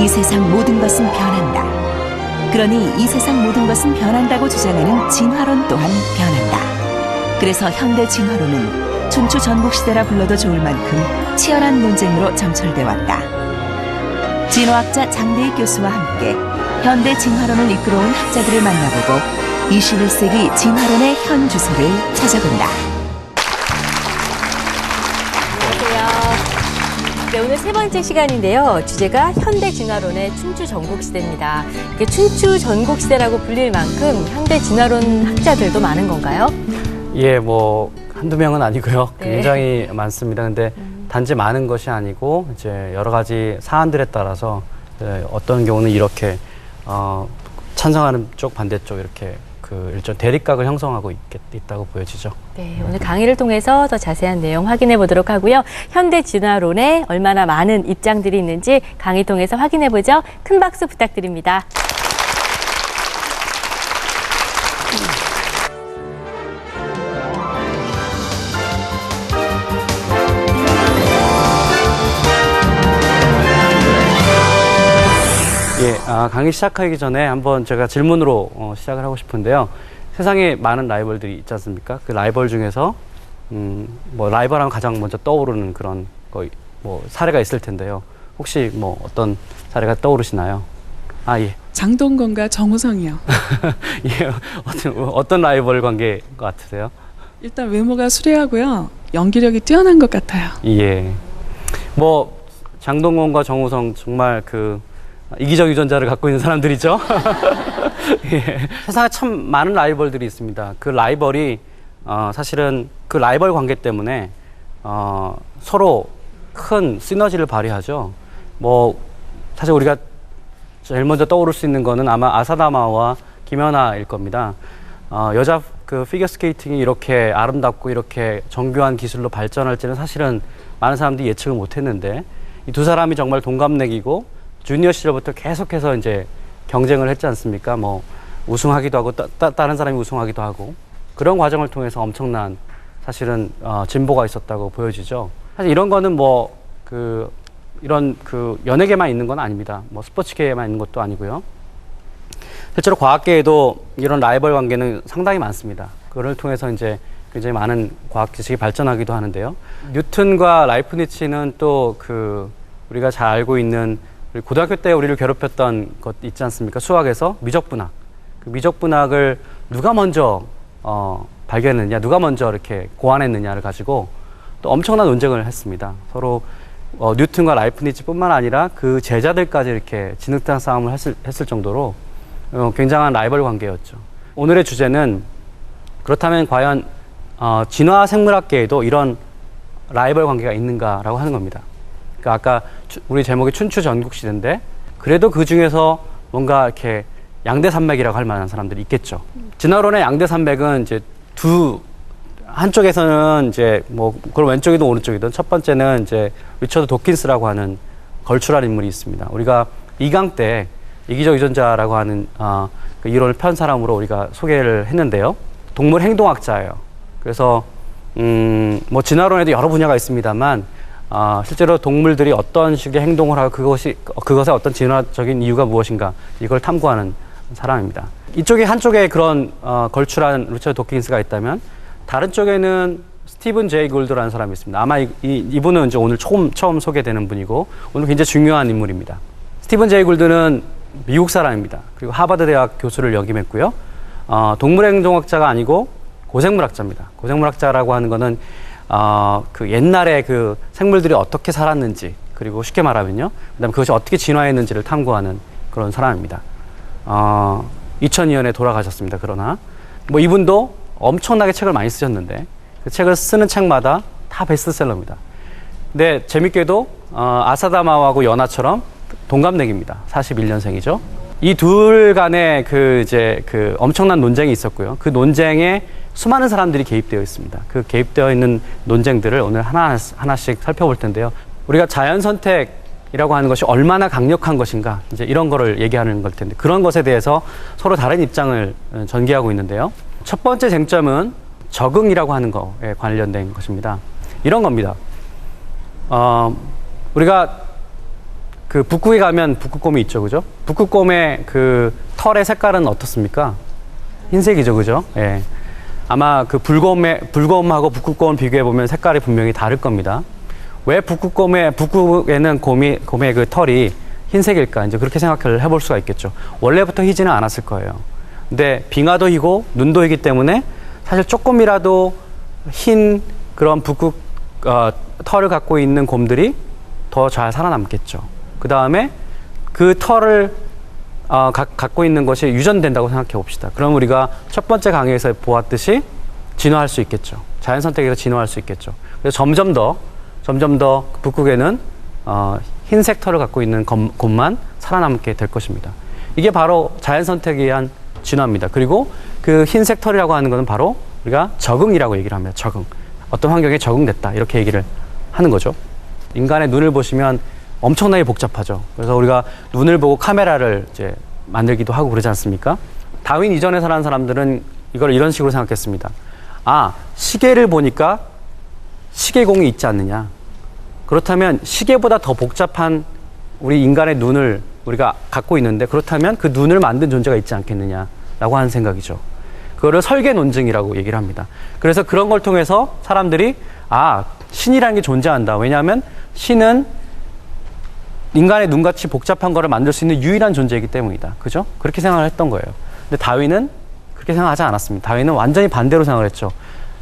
이 세상 모든 것은 변한다. 그러니 이 세상 모든 것은 변한다고 주장하는 진화론 또한 변한다. 그래서 현대 진화론은 춘추 전국시대라 불러도 좋을 만큼 치열한 논쟁으로 점철돼 왔다. 진화학자 장대익 교수와 함께 현대 진화론을 이끌어온 학자들을 만나보고 21세기 진화론의 현 주소를 찾아본다. 네, 오늘 세 번째 시간인데요. 주제가 현대 진화론의 춘추 전국시대입니다. 춘추 전국시대라고 불릴 만큼 현대 진화론 학자들도 많은 건가요? 예, 뭐 한두 명은 아니고요. 네. 굉장히 많습니다. 근데 단지 많은 것이 아니고 이제 여러 가지 사안들에 따라서 어떤 경우는 이렇게 찬성하는 쪽 반대쪽 이렇게 그 일종 대립각을 형성하고 있다고 보여지죠. 네, 오늘 강의를 통해서 더 자세한 내용 확인해 보도록 하고요. 현대 진화론에 얼마나 많은 입장들이 있는지 강의 통해서 확인해 보죠. 큰 박수 부탁드립니다. 예, 강의 시작하기 전에 한번 제가 질문으로 시작을 하고 싶은데요. 세상에 많은 라이벌들이 있지 않습니까? 그 라이벌 중에서 뭐 라이벌하면 가장 먼저 떠오르는 그런 뭐 사례가 있을 텐데요. 혹시 뭐 어떤 사례가 떠오르시나요? 아, 예. 장동건과 정우성이요. 예, 어떤 라이벌 관계인 것 같으세요? 일단 외모가 수려하고요. 연기력이 뛰어난 것 같아요. 예. 뭐 장동건과 정우성 정말 그 이기적 유전자를 갖고 있는 사람들이죠. 예. 세상에 참 많은 라이벌들이 있습니다. 그 라이벌이 사실은 그 라이벌 관계 때문에 서로 큰 시너지를 발휘하죠. 뭐 사실 우리가 제일 먼저 떠오를 수 있는 거는 아마 아사다마와 김연아일 겁니다. 여자 그 피겨스케이팅이 이렇게 아름답고 이렇게 정교한 기술로 발전할지는 사실은 많은 사람들이 예측을 못했는데 이 두 사람이 정말 동갑내기고 주니어 시절부터 계속해서 이제 경쟁을 했지 않습니까? 뭐 우승하기도 하고 다른 사람이 우승하기도 하고 그런 과정을 통해서 엄청난 사실은 진보가 있었다고 보여지죠. 사실 이런 거는 뭐 이런 연예계만 있는 건 아닙니다. 뭐 스포츠계에만 있는 것도 아니고요. 실제로 과학계에도 이런 라이벌 관계는 상당히 많습니다. 그걸 통해서 이제 굉장히 많은 과학 지식이 발전하기도 하는데요. 뉴턴과 라이프니츠는 또 우리가 잘 알고 있는 고등학교 때 우리를 괴롭혔던 것 있지 않습니까? 수학에서 미적분학. 그 미적분학을 누가 먼저 발견했느냐, 누가 먼저 이렇게 고안했느냐를 가지고 또 엄청난 논쟁을 했습니다. 서로 뉴턴과 라이프니츠뿐만 아니라 그 제자들까지 이렇게 진흙탕 싸움을 했을 정도로 굉장한 라이벌 관계였죠. 오늘의 주제는 그렇다면 과연 진화 생물학계에도 이런 라이벌 관계가 있는가라고 하는 겁니다. 그러니까 아까 우리 제목이 춘추 전국시대인데 그래도 그 중에서 뭔가 이렇게 양대산맥이라고 할 만한 사람들이 있겠죠. 진화론의 양대산맥은 이제 한쪽에서는 이제 뭐 그럼 왼쪽이든 오른쪽이든 첫 번째는 이제 리처드 도킨스라고 하는 걸출한 인물이 있습니다. 우리가 2강 때 이기적 유전자라고 하는 그 이론을 편 사람으로 우리가 소개를 했는데요. 동물 행동학자예요. 그래서 뭐 진화론에도 여러 분야가 있습니다만 실제로 동물들이 어떤 식의 행동을 하고 그것의 어떤 진화적인 이유가 무엇인가 이걸 탐구하는 사람입니다. 이쪽에 한쪽에 그런 걸출한 리처드 도킨스가 있다면 다른 쪽에는 스티븐 제이 골드라는 사람이 있습니다. 아마 이분은 이제 오늘 처음 소개되는 분이고 오늘 굉장히 중요한 인물입니다. 스티븐 제이 골드는 미국 사람입니다. 그리고 하버드 대학 교수를 역임했고요. 동물행동학자가 아니고 고생물학자입니다. 고생물학자라고 하는 거는 그 옛날에 그 생물들이 어떻게 살았는지 그리고 쉽게 말하면요. 그다음에 그것이 어떻게 진화했는지를 탐구하는 그런 사람입니다. 2002년에 돌아가셨습니다. 그러나 뭐 이분도 엄청나게 책을 많이 쓰셨는데 그 책을 쓰는 책마다 다 베스트셀러입니다. 근데 재밌게도 아사다마하고 연하처럼 동갑내기입니다. 41년생이죠. 이 둘 간에 그 엄청난 논쟁이 있었고요. 그 논쟁에 수많은 사람들이 개입되어 있습니다. 그 개입되어 있는 논쟁들을 오늘 하나씩 살펴볼 텐데요. 우리가 자연 선택이라고 하는 것이 얼마나 강력한 것인가, 이제 이런 거를 얘기하는 걸 텐데, 그런 것에 대해서 서로 다른 입장을 전개하고 있는데요. 첫 번째 쟁점은 적응이라고 하는 거에 관련된 것입니다. 이런 겁니다. 우리가 그 북극에 가면 북극곰이 있죠, 그죠? 북극곰의 그 털의 색깔은 어떻습니까? 흰색이죠, 그죠? 예. 아마 그 불곰하고 북극곰을 비교해 보면 색깔이 분명히 다를 겁니다. 왜 북극에는 곰의 그 털이 흰색일까? 이제 그렇게 생각을 해볼 수가 있겠죠. 원래부터 희지는 않았을 거예요. 근데 빙하도 희고 눈도 희기 때문에 사실 조금이라도 흰 그런 북극 털을 갖고 있는 곰들이 더 잘 살아남겠죠. 그 다음에 그 털을 갖고 있는 것이 유전된다고 생각해 봅시다. 그럼 우리가 첫 번째 강의에서 보았듯이 진화할 수 있겠죠. 자연 선택에서 진화할 수 있겠죠. 그래서 점점 더 북극에는 흰색 털을 갖고 있는 곰만 살아남게 될 것입니다. 이게 바로 자연 선택에 의한 진화입니다. 그리고 그 흰색 털이라고 하는 것은 바로 우리가 적응이라고 얘기를 합니다. 적응. 어떤 환경에 적응됐다. 이렇게 얘기를 하는 거죠. 인간의 눈을 보시면 엄청나게 복잡하죠. 그래서 우리가 눈을 보고 카메라를 이제 만들기도 하고 그러지 않습니까? 다윈 이전에 살아난 사람들은 이걸 이런 식으로 생각했습니다. 아, 시계를 보니까 시계공이 있지 않느냐. 그렇다면 시계보다 더 복잡한 우리 인간의 눈을 우리가 갖고 있는데 그렇다면 그 눈을 만든 존재가 있지 않겠느냐라고 하는 생각이죠. 그거를 설계 논증이라고 얘기를 합니다. 그래서 그런 걸 통해서 사람들이 신이라는 게 존재한다. 왜냐하면 신은 인간의 눈같이 복잡한 거를 만들 수 있는 유일한 존재이기 때문이다. 그죠? 그렇게 생각을 했던 거예요. 근데 다윈은 그렇게 생각하지 않았습니다. 다윈은 완전히 반대로 생각을 했죠.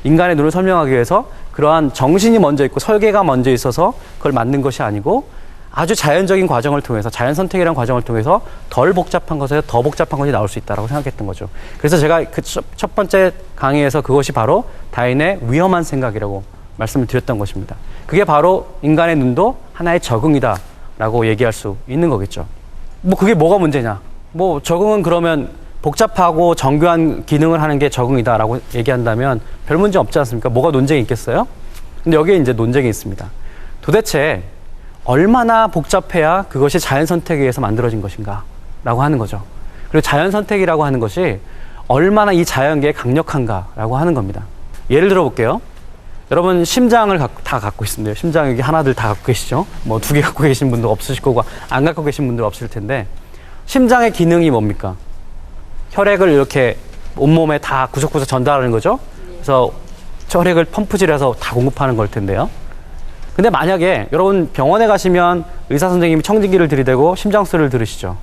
인간의 눈을 설명하기 위해서 그러한 정신이 먼저 있고 설계가 먼저 있어서 그걸 만든 것이 아니고 아주 자연적인 과정을 통해서 자연 선택이라는 과정을 통해서 덜 복잡한 것에서 더 복잡한 것이 나올 수 있다고 생각했던 거죠. 그래서 제가 그 첫 번째 강의에서 그것이 바로 다윈의 위험한 생각이라고 말씀을 드렸던 것입니다. 그게 바로 인간의 눈도 하나의 적응이다라고 얘기할 수 있는 거겠죠. 그게 뭐가 문제냐? 적응은 그러면 복잡하고 정교한 기능을 하는 게 적응이다라고 얘기한다면 별 문제 없지 않습니까? 뭐가 논쟁이 있겠어요? 근데 여기에 이제 논쟁이 있습니다. 도대체 얼마나 복잡해야 그것이 자연 선택에 의해서 만들어진 것인가? 라고 하는 거죠. 그리고 자연 선택이라고 하는 것이 얼마나 이 자연계에 강력한가라고 하는 겁니다. 예를 들어 볼게요. 여러분 심장을 다 갖고 있습니다. 심장 여기 하나들 다 갖고 계시죠? 2개 갖고 계신 분도 없으실 거고 안 갖고 계신 분도 없을 텐데 심장의 기능이 뭡니까? 혈액을 이렇게 온몸에 다 구석구석 전달하는 거죠. 그래서 혈액을 펌프질해서 다 공급하는 걸 텐데요. 근데 만약에 여러분 병원에 가시면 의사 선생님이 청진기를 들이대고 심장소리를 들으시죠.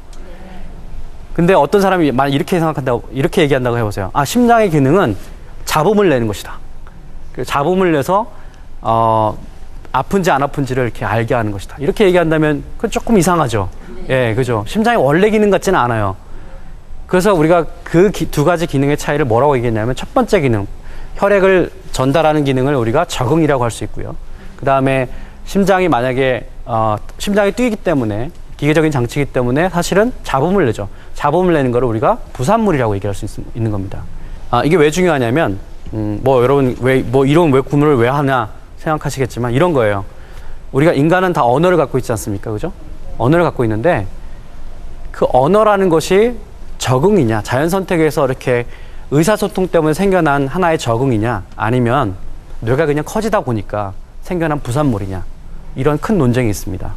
근데 어떤 사람이 만약 이렇게 생각한다고, 이렇게 얘기한다고 해보세요. 심장의 기능은 잡음을 내는 것이다. 잡음을 내서 아픈지 안 아픈지를 이렇게 알게 하는 것이다. 이렇게 얘기한다면 그건 조금 이상하죠. 예, 그죠. 심장이 원래 기능 같지는 않아요. 그래서 우리가 그 두 가지 기능의 차이를 뭐라고 얘기했냐면 첫 번째 기능, 혈액을 전달하는 기능을 우리가 적응이라고 할 수 있고요. 그 다음에 심장이 만약에 심장이 뛰기 때문에 기계적인 장치이기 때문에 사실은 잡음을 내죠. 잡음을 내는 거를 우리가 부산물이라고 얘기할 수 있는 겁니다. 이게 왜 중요하냐면 여러분 이런 구문을 왜 하냐 생각하시겠지만 이런 거예요. 우리가 인간은 다 언어를 갖고 있지 않습니까? 그죠? 언어를 갖고 있는데 그 언어라는 것이 적응이냐, 자연 선택에서 이렇게 의사소통 때문에 생겨난 하나의 적응이냐, 아니면 뇌가 그냥 커지다 보니까 생겨난 부산물이냐, 이런 큰 논쟁이 있습니다.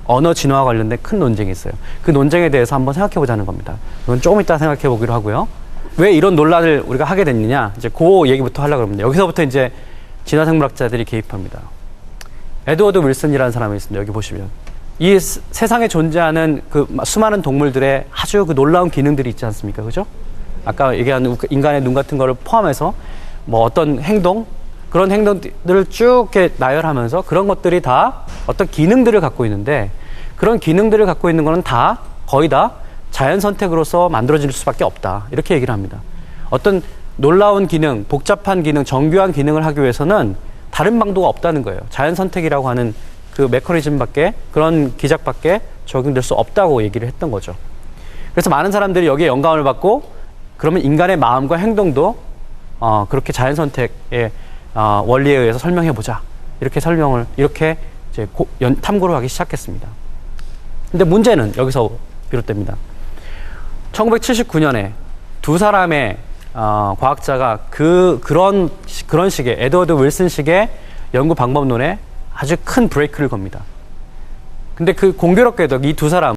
언어 진화와 관련된 큰 논쟁이 있어요. 그 논쟁에 대해서 한번 생각해 보자는 겁니다. 이건 조금 이따 생각해 보기로 하고요. 왜 이런 논란을 우리가 하게 됐느냐, 이제 그 얘기부터 하려고 합니다. 여기서부터 이제 진화생물학자들이 개입합니다. 에드워드 윌슨이라는 사람이 있습니다. 여기 보시면. 이 세상에 존재하는 그 수많은 동물들의 아주 그 놀라운 기능들이 있지 않습니까? 그죠? 아까 얘기한 인간의 눈 같은 거를 포함해서 어떤 행동, 그런 행동들을 쭉 이렇게 나열하면서 그런 것들이 다 어떤 기능들을 갖고 있는데 그런 기능들을 갖고 있는 거는 다 거의 다 자연 선택으로서 만들어질 수밖에 없다. 이렇게 얘기를 합니다. 어떤 놀라운 기능, 복잡한 기능, 정교한 기능을 하기 위해서는 다른 방도가 없다는 거예요. 자연 선택이라고 하는 그 메커니즘밖에, 그런 기작밖에 적용될 수 없다고 얘기를 했던 거죠. 그래서 많은 사람들이 여기에 영감을 받고 그러면 인간의 마음과 행동도 그렇게 자연 선택의 원리에 의해서 설명해보자. 이렇게 이제 탐구를 하기 시작했습니다. 근데 문제는 여기서 비롯됩니다. 1979년에 두 사람의 과학자가 그런 식의 에드워드 윌슨 식의 연구 방법론에 아주 큰 브레이크를 겁니다. 근데 그 공교롭게도 이 두 사람